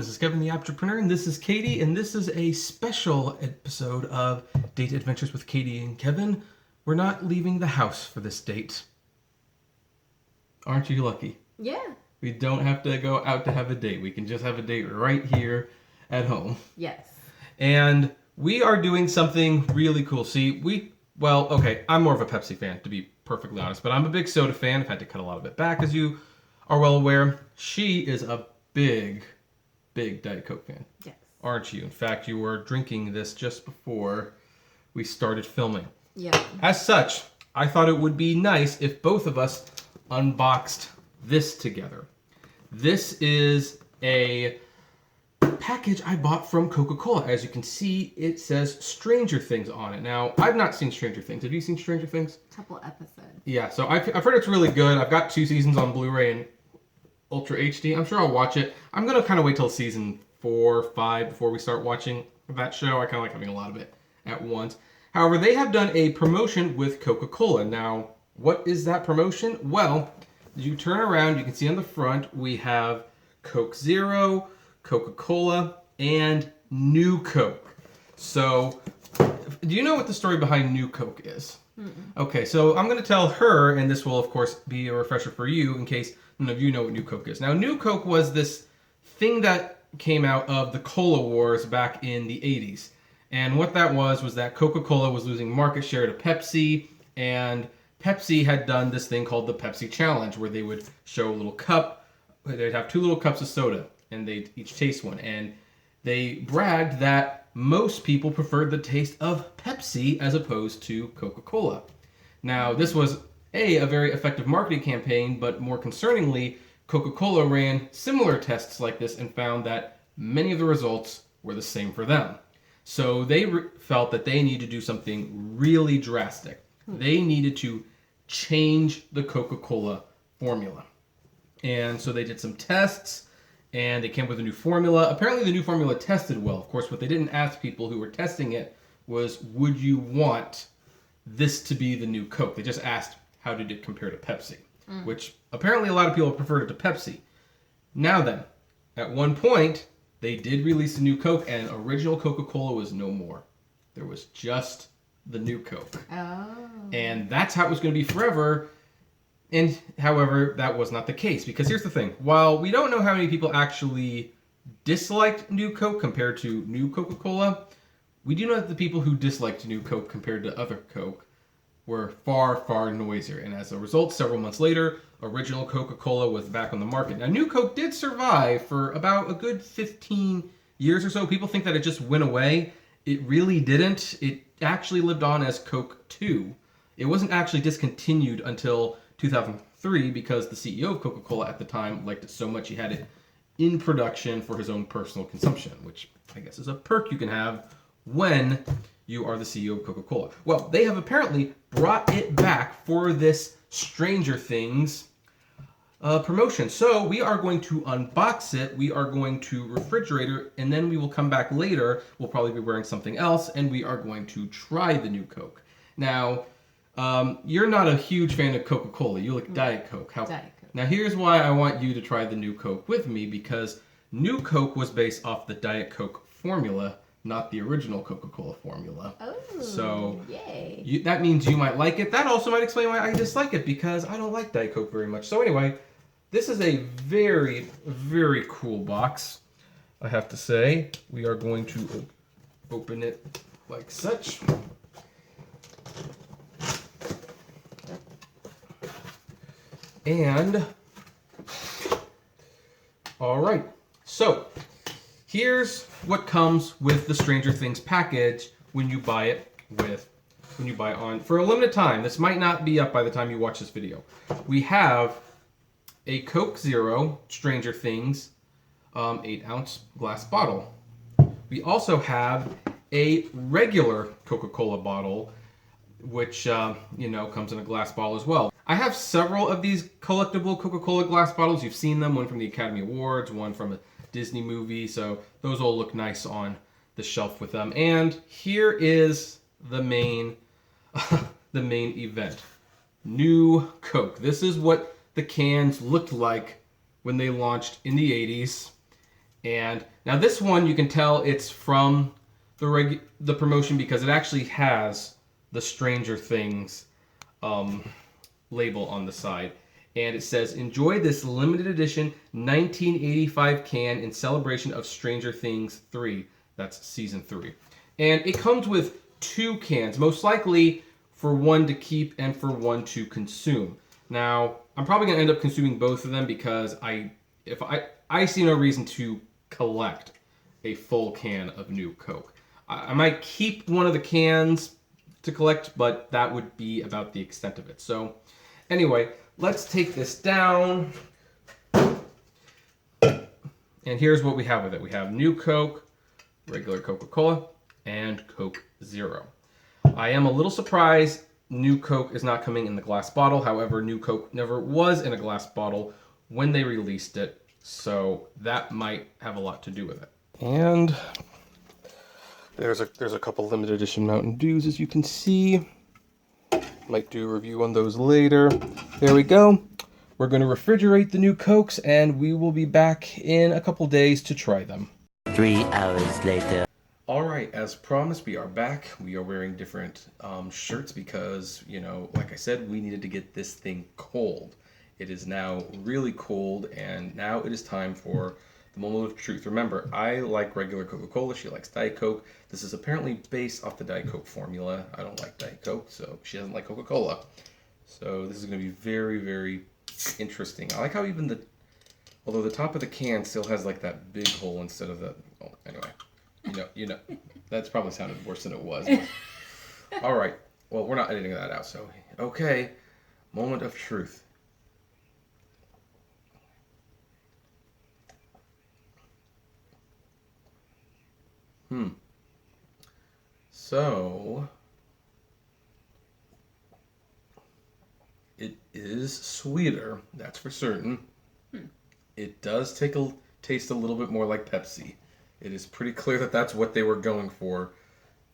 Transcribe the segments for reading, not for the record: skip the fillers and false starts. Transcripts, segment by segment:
This is Kevin the Entrepreneur, and this is Katie, and this is a special episode of Date Adventures with Katie and Kevin. We're not leaving the house for this date. Aren't you lucky? Yeah. We don't have to go out to have a date. We can just have a date right here at home. Yes. And we are doing something really cool. See, I'm more of a Pepsi fan, to be perfectly honest, but I'm a big soda fan. I've had to cut a lot of it back, as you are well aware. She is a big Diet Coke fan. Yes. Aren't you? In fact, you were drinking this just before we started filming. Yeah. As such, I thought it would be nice if both of us unboxed this together. This is a package I bought from Coca-Cola. As you can see, it says Stranger Things on it. Now, I've not seen Stranger Things. Have you seen Stranger Things? Couple episodes. Yeah, so I've heard it's really good. I've got 2 seasons on Blu-ray and Ultra HD. I'm sure I'll watch it. I'm going to kind of wait till season 4 or 5 before we start watching that show. I kind of like having a lot of it at once. However, they have done a promotion with Coca-Cola. Now, what is that promotion? Well, you turn around, you can see on the front, we have Coke Zero, Coca-Cola, and New Coke. So, do you know what the story behind New Coke is? Mm-mm. Okay, so I'm going to tell her, and this will, of course, be a refresher for you in case none of you know what New Coke is. Now, New Coke was this thing that came out of the Cola Wars back in the 80s. And what that was that Coca-Cola was losing market share to Pepsi, and Pepsi had done this thing called the Pepsi Challenge, where they would show a little cup. They'd have 2 little cups of soda, and they'd each taste one. And they bragged that most people preferred the taste of Pepsi as opposed to Coca-Cola. Now, this was a very effective marketing campaign, but more concerningly, Coca-Cola ran similar tests like this and found that many of the results were the same for them. So they felt that they needed to do something really drastic. They needed to change the Coca-Cola formula. And so they did some tests, and they came up with a new formula. Apparently the new formula tested well. Of course, what they didn't ask people who were testing it was, would you want this to be the new Coke? They just asked, how did it compare to Pepsi? Which apparently a lot of people preferred it to Pepsi. Now then, at one point, they did release a new Coke, and original Coca-Cola was no more. There was just the new Coke. Oh. And that's how it was going to be forever. And however, that was not the case. Because here's the thing. While we don't know how many people actually disliked New Coke compared to new Coca-Cola, we do know that the people who disliked New Coke compared to other Coke were far noisier. And as a result, several months later, original Coca-Cola was back on the market. Now, New Coke did survive for about a good 15 years or so. People think that it just went away. It really didn't. It actually lived on as Coke 2. It wasn't actually discontinued until 2003 because the CEO of Coca-Cola at the time liked it so much he had it in production for his own personal consumption, which I guess is a perk you can have when you are the CEO of Coca-Cola. Well, they have apparently brought it back for this Stranger Things promotion. So we are going to unbox it, we are going to refrigerate it, and then we will come back later. We'll probably be wearing something else, and we are going to try the new Coke. Now, you're not a huge fan of Coca-Cola. You like Diet Coke. Diet Coke. Now, here's why I want you to try the new Coke with me, because new Coke was based off the Diet Coke formula, not the original Coca-Cola formula. Oh, so yay. That means you might like it. That also might explain why I dislike it, because I don't like Diet Coke very much. So anyway, this is a very cool box, I have to say. We are going to open it like such. And, all right, so here's what comes with the Stranger Things package when you buy it on for a limited time. This might not be up by the time you watch this video. We have a Coke Zero Stranger Things 8-ounce glass bottle. We also have a regular Coca-Cola bottle, which comes in a glass bottle as well. I have several of these collectible Coca-Cola glass bottles. You've seen them, one from the Academy Awards, one from a Disney movie, so those all look nice on the shelf with them. And here is the main event. New Coke. This is what the cans looked like when they launched in the 80s. And now this one, you can tell it's from the promotion because it actually has the Stranger Things label on the side. And it says, enjoy this limited edition 1985 can in celebration of Stranger Things 3. That's season 3. And it comes with 2 cans, most likely for one to keep and for one to consume. Now, I'm probably going to end up consuming both of them because I see no reason to collect a full can of New Coke. I might keep one of the cans to collect, but that would be about the extent of it. So, anyway, let's take this down. And here's what we have with it. We have New Coke, regular Coca-Cola, and Coke Zero. I am a little surprised New Coke is not coming in the glass bottle. However, New Coke never was in a glass bottle when they released it, so that might have a lot to do with it. And there's a couple limited edition Mountain Dews, as you can see. Might do a review on those later. There we go. We're going to refrigerate the New Cokes, and we will be back in a couple days to try them. 3 hours later. All right, as promised, we are back. We are wearing different shirts because, like I said, we needed to get this thing cold. It is now really cold, and now it is time for the moment of truth. Remember, I like regular Coca-Cola. She likes Diet Coke. This is apparently based off the Diet Coke formula. I don't like Diet Coke, so she doesn't like Coca-Cola. So this is going to be very, very interesting. I like how even although the top of the can still has like that big hole instead of the, anyway. That's probably sounded worse than it was. But, all right. Well, we're not editing that out, so okay. Moment of truth. So it is sweeter, that's for certain. It does taste a little bit more like Pepsi. It is pretty clear that that's what they were going for,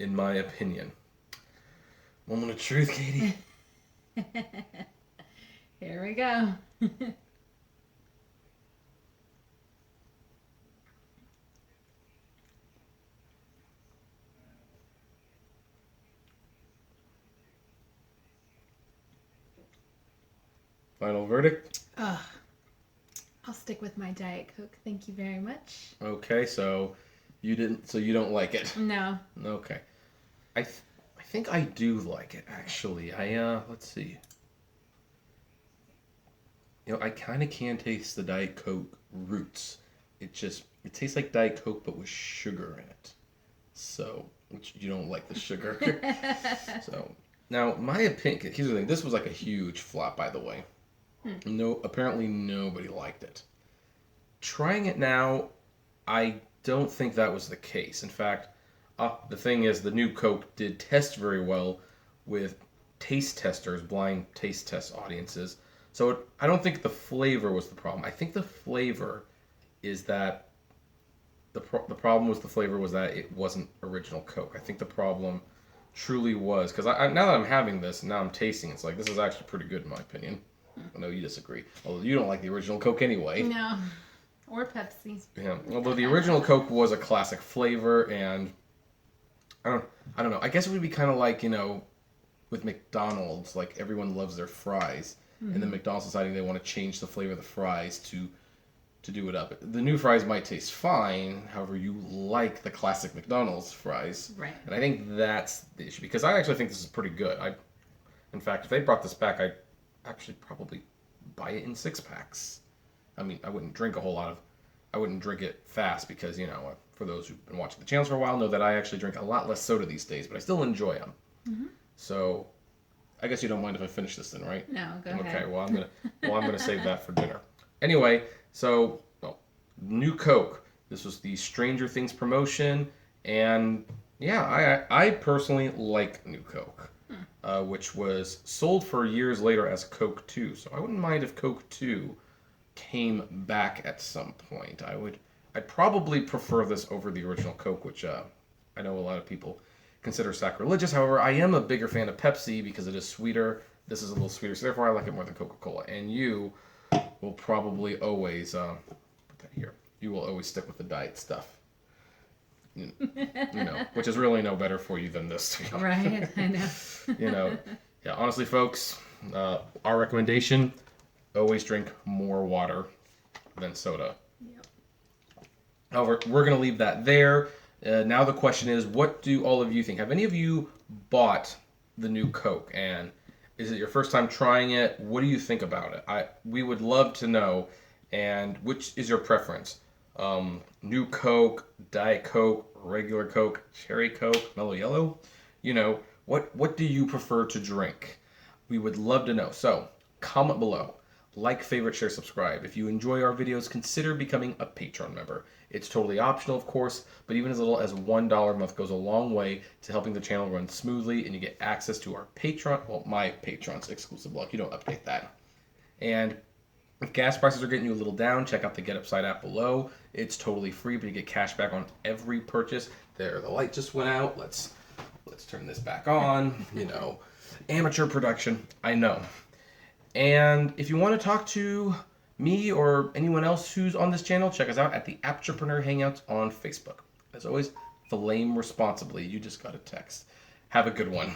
in my opinion. Moment of truth, Katie. Here we go. Final verdict? I'll stick with my Diet Coke. Thank you very much. Okay, so you don't like it. No. Okay. I think I do like it, actually. Let's see. I kind of can taste the Diet Coke roots. It tastes like Diet Coke, but with sugar in it. So, which you don't like the sugar. So, now, my opinion, here's the thing. This was like a huge flop, by the way. Apparently nobody liked it. Trying it now, I don't think that was the case. In fact, the thing is, the New Coke did test very well with taste testers, blind taste test audiences. So I don't think the flavor was the problem. I think the flavor is that the problem was the flavor was that it wasn't original Coke. I think the problem truly was, because now that I'm having this, now I'm tasting, it's like, this is actually pretty good in my opinion. I know you disagree. Although you don't like the original Coke anyway. No. Or Pepsi. Yeah. Although the original Coke was a classic flavor, and I don't know. I guess it would be kind of like, with McDonald's, like everyone loves their fries. And then McDonald's deciding they want to change the flavor of the fries to do it up. The new fries might taste fine, however, you like the classic McDonald's fries. Right. And I think that's the issue, because I actually think this is pretty good. In fact, if they brought this back, I'd actually probably buy it in 6-packs. I mean, I wouldn't drink it fast because, for those who've been watching the channels for a while know that I actually drink a lot less soda these days, but I still enjoy them. Mm-hmm. So, I guess you don't mind if I finish this then, right? No, go ahead. Okay, well, I'm gonna save that for dinner. Anyway, so, New Coke. This was the Stranger Things promotion, and yeah, I personally like New Coke, which was sold for years later as Coke 2. So I wouldn't mind if Coke 2 came back at some point. I'd probably prefer this over the original Coke, which I know a lot of people consider sacrilegious. However, I am a bigger fan of Pepsi because it is sweeter. This is a little sweeter, so therefore I like it more than Coca-Cola. And you will probably always put that here. you will always stick with the diet stuff. Which is really no better for you than this, to be honest. Right, I know. Yeah, honestly, folks, our recommendation, always drink more water than soda. Yep. However, we're going to leave that there. Now the question is, what do all of you think? Have any of you bought the new Coke? And is it your first time trying it? What do you think about it? We would love to know. And which is your preference? New Coke, Diet Coke, regular Coke, Cherry Coke, Mellow Yellow? What do you prefer to drink? We would love to know. So, comment below. Like, favorite, share, subscribe. If you enjoy our videos, consider becoming a Patreon member. It's totally optional, of course, but even as little as $1 a month goes a long way to helping the channel run smoothly, and you get access to our Patreon, well, my Patreon's exclusive blog. You don't update that. And if gas prices are getting you a little down, check out the Get Upside app below. It's totally free, but you get cash back on every purchase. There, the light just went out. Let's turn this back on. Amateur production, I know. And if you want to talk to me or anyone else who's on this channel, check us out at the Apturepreneur Hangouts on Facebook. As always, flame responsibly. You just got a text. Have a good one.